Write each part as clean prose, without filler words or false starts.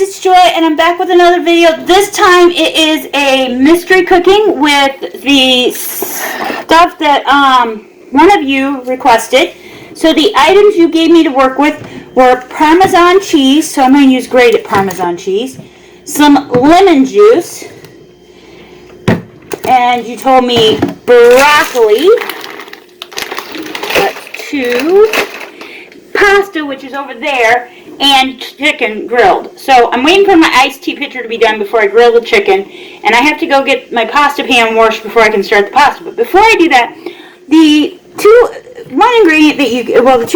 guys, it's Joy, and I'm back with another video. This time it is a mystery cooking with the stuff that one of you requested. So the items you gave me to work with were Parmesan cheese, so I'm going to use grated Parmesan cheese, some lemon juice, and you told me broccoli, that's 2, pasta, which is over there, and chicken grilled. So I'm waiting for my iced tea pitcher to be done before I grill the chicken, and I have to go get my pasta pan washed before I can start the pasta. But before I do that, the two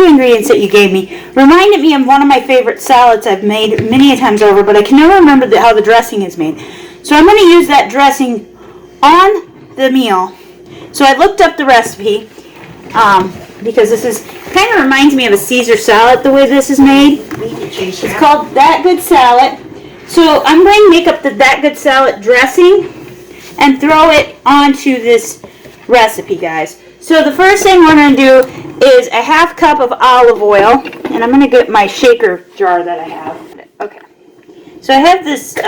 ingredients that you gave me reminded me of one of my favorite salads I've made many times over, but I can never remember how the dressing is made. So I'm going to use that dressing on the meal. So I looked up the recipe, because this is kind of reminds me of a Caesar salad the way this is made. It's called That Good Salad. So I'm going to make up the That Good Salad dressing and throw it onto this recipe, guys. So the first thing we're going to do is a half cup of olive oil, and I'm going to get my shaker jar that I have. Okay. So I have this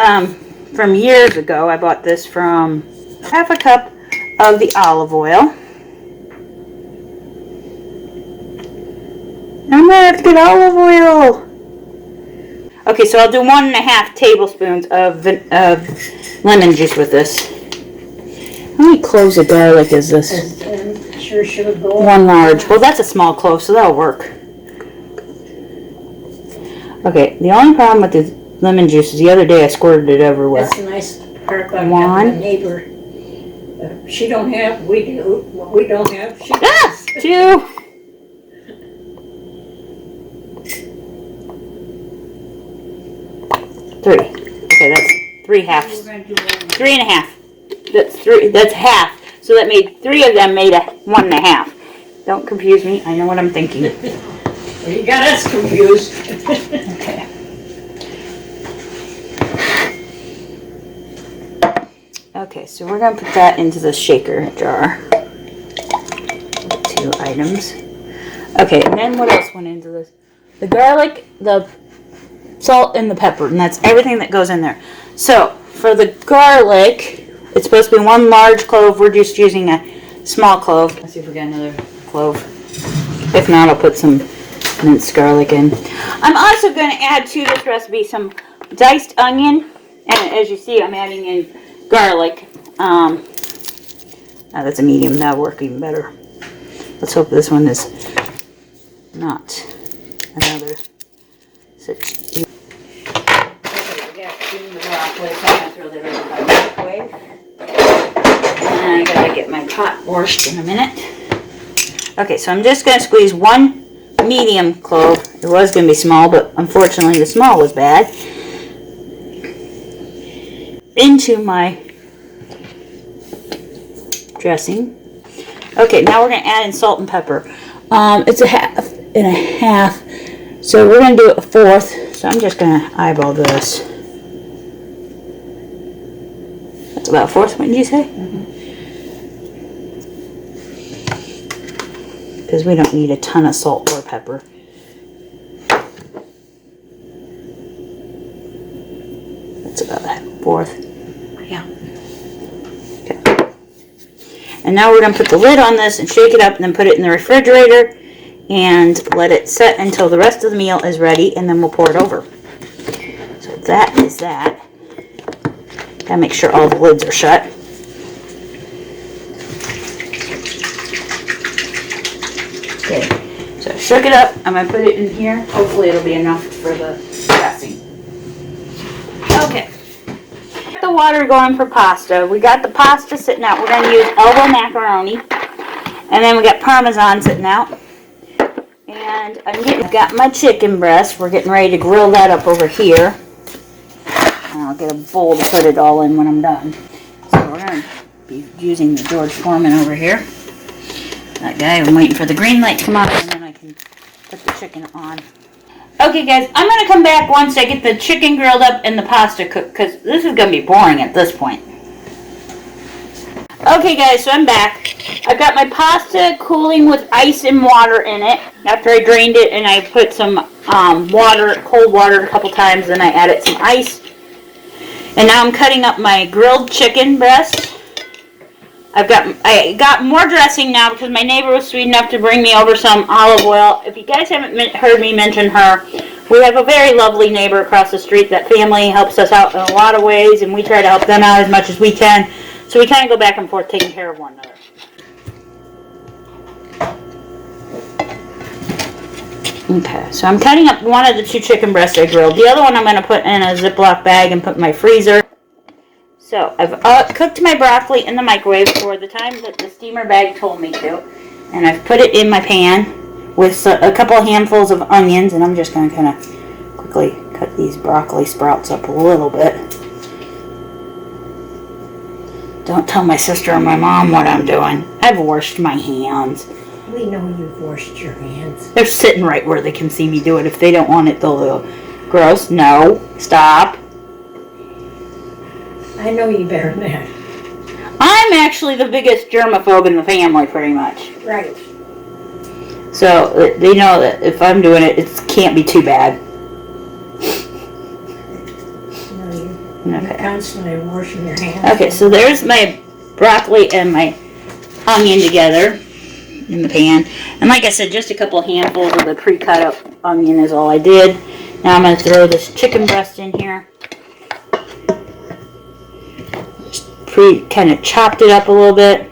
from years ago. I bought this from half a cup of the olive oil. I'm gonna have to get olive oil. Okay, so I'll do 1.5 tablespoons of lemon juice with this. How many cloves of garlic is this? Sure should go. 1 large. Well, that's a small clove, so that'll work. Okay, the only problem with the lemon juice is the other day I squirted it everywhere. That's a nice part about having a neighbor. She don't have, we do. What we don't have, she does. 2. Three. Okay, that's 3/2. 3.5. That's 3. That's half. So that made 3 of them made a 1.5. Don't confuse me. I know what I'm thinking. Well, you got us confused. Okay. Okay, so we're gonna put that into the shaker jar. 2 items. Okay, and then what else went into this? The garlic, the salt, and the pepper, and that's everything that goes in there. So for the garlic, it's supposed to be 1 large clove. We're just using a small clove. Let's see if we got another clove. If not, I'll put some minced garlic in. I'm also going to add to this recipe some diced onion, and as you see, I'm adding in garlic. That's a medium. That'll work even better. Let's hope this one is not another such. And I gotta get my pot washed in a minute. Okay, so I'm just gonna squeeze 1 medium clove. It was gonna be small, but unfortunately the small was bad, into my dressing. Okay, now we're gonna add in salt and pepper. It's a 1/2, so we're gonna do it 1/4. So I'm just gonna eyeball this. That's about 1/4, what did you say? Because we don't need a ton of salt or pepper. That's about 1/4. Yeah. Okay. And now we're going to put the lid on this and shake it up and then put it in the refrigerator and let it set until the rest of the meal is ready, and then we'll pour it over. So that is that. Gotta make sure all the lids are shut. Okay, so I shook it up. I'm gonna put it in here. Hopefully it'll be enough for the dressing. Okay. Got the water going for pasta. We got the pasta sitting out. We're gonna use elbow macaroni. And then we got Parmesan sitting out. And I've got my chicken breast. We're getting ready to grill that up over here. And I'll get a bowl to put it all in when I'm done. So we're going to be using the George Foreman over here. That guy, I'm waiting for the green light to come on, and then I can put the chicken on. Okay guys, I'm going to come back once I get the chicken grilled up and the pasta cooked, because this is going to be boring at this point. Okay guys, so I'm back. I've got my pasta cooling with ice and water in it after I drained it, and I put some cold water a couple times, then I added some ice. And now I'm cutting up my grilled chicken breast. I got more dressing now because my neighbor was sweet enough to bring me over some olive oil. If you guys haven't heard me mention her, we have a very lovely neighbor across the street. That family helps us out in a lot of ways, and we try to help them out as much as we can. So we kind of go back and forth taking care of one another. Okay, so I'm cutting up one of the 2 chicken breasts I grilled. The other one I'm going to put in a Ziploc bag and put in my freezer. So I've cooked my broccoli in the microwave for the time that the steamer bag told me to. And I've put it in my pan with a couple of handfuls of onions. And I'm just going to kind of quickly cut these broccoli sprouts up a little bit. Don't tell my sister or my mom what I'm doing. I've washed my hands. We know you've washed your hands. They're sitting right where they can see me do it. If they don't want it, they'll go, gross. No. Stop. I know you better than that. I'm actually the biggest germaphobe in the family, pretty much. Right. So they know that if I'm doing it, it can't be too bad. No, you're constantly washing your hands. Okay, so there's my broccoli and my onion together in the pan. And like I said, just a couple handfuls of the pre-cut up onion is all I did. Now I'm going to throw this chicken breast in here. Kind of chopped it up a little bit.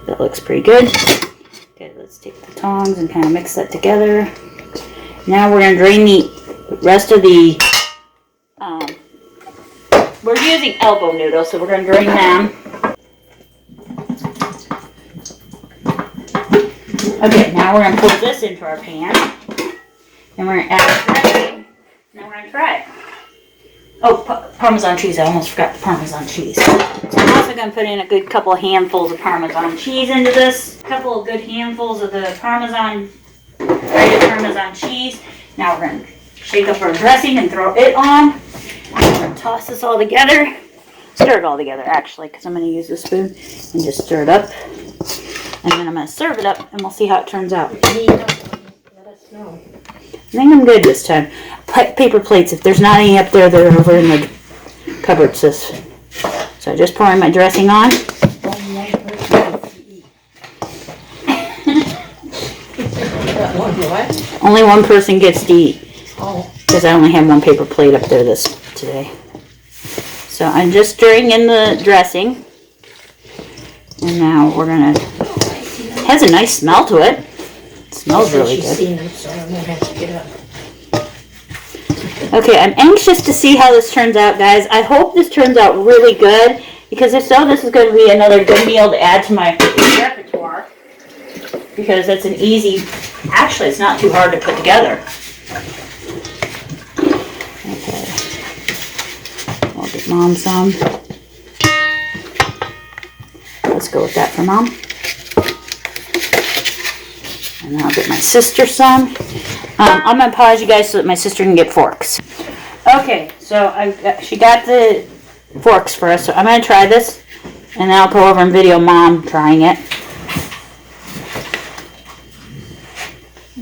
That looks pretty good. Okay, let's take the tongs and kind of mix that together. Now we're going to drain the rest of the, we're using elbow noodles, so we're going to drain them. Okay, now we're going to pour this into our pan. And we're going to add the dressing. Now we're going to try it. Oh, Parmesan cheese. I almost forgot the Parmesan cheese. So I'm also going to put in a good couple of handfuls of Parmesan cheese into this. A couple of good handfuls of the grated Parmesan cheese. Now we're going to shake up our dressing and throw it on. We're going to toss this all together. Stir it all together, actually, because I'm going to use a spoon and just stir it up. And then I'm going to serve it up, and we'll see how it turns out. Let us know. I think I'm good this time. Paper plates, if there's not any up there, they're over in the cupboard, sis. So I just pouring my dressing on. Only one person gets to eat. Oh. Because I only have one paper plate up there today. So I'm just stirring in the dressing. And now we're going to... It has a nice smell to it. Smells really good. Seen them, so I won't have to get up. Okay, I'm anxious to see how this turns out, guys. I hope this turns out really good, because if so, this is going to be another good meal to add to my repertoire. Because it's an easy, actually, it's not too hard to put together. Okay. I'll get Mom some. Let's go with that for Mom. And then I'll get my sister some. I'm going to pause you guys so that my sister can get forks. Okay, so she got the forks for us. So I'm going to try this. And then I'll go over and video Mom trying it.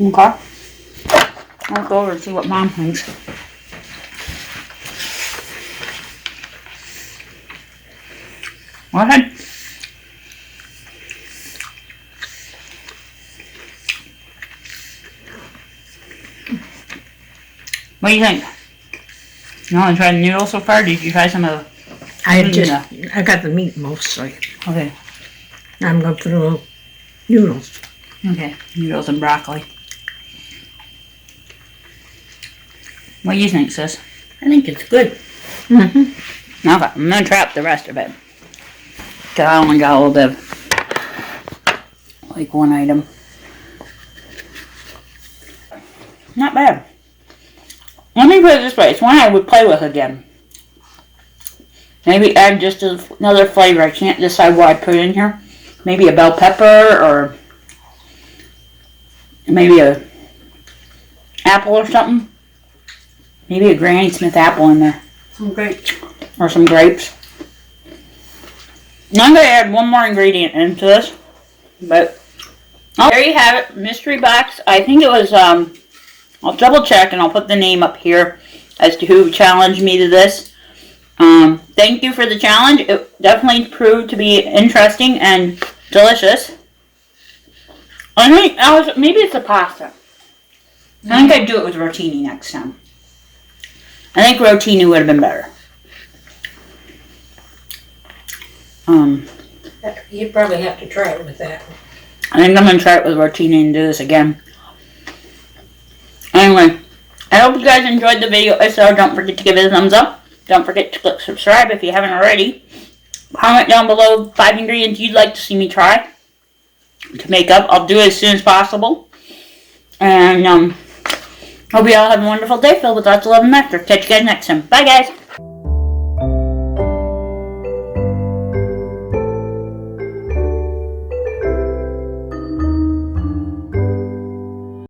Okay. I'll go over and see what Mom thinks. Go ahead. What do you think? You want to try the noodles so far? Did you try some of the... I got the meat mostly. Okay. I'm going to put a little noodles. Okay, noodles and broccoli. What do you think, sis? I think it's good. Mm-hmm. Okay, I'm going to try up the rest of it. Because I only got a little bit of, like, one item. Not bad. Let me put it this way. It's one I would play with again. Maybe add just another flavor. I can't decide what I put in here. Maybe a bell pepper or maybe a apple or something. Maybe a Granny Smith apple in there. Some grapes. Or some grapes. Now I'm going to add one more ingredient into this. But Oh, there you have it, mystery box. I think it was, I'll double check and I'll put the name up here as to who challenged me to this. Thank you for the challenge. It definitely proved to be interesting and delicious. I think maybe it's a pasta. I think I'd do it with rotini next time. I think rotini would have been better. You'd probably have to try it with that. I think I'm going to try it with rotini and do this again. Anyway, I hope you guys enjoyed the video. If so, don't forget to give it a thumbs up. Don't forget to click subscribe if you haven't already. Comment down below 5 ingredients you'd like to see me try to make up. I'll do it as soon as possible. And hope you all have a wonderful day filled with lots of love and laughter. Catch you guys next time. Bye, guys.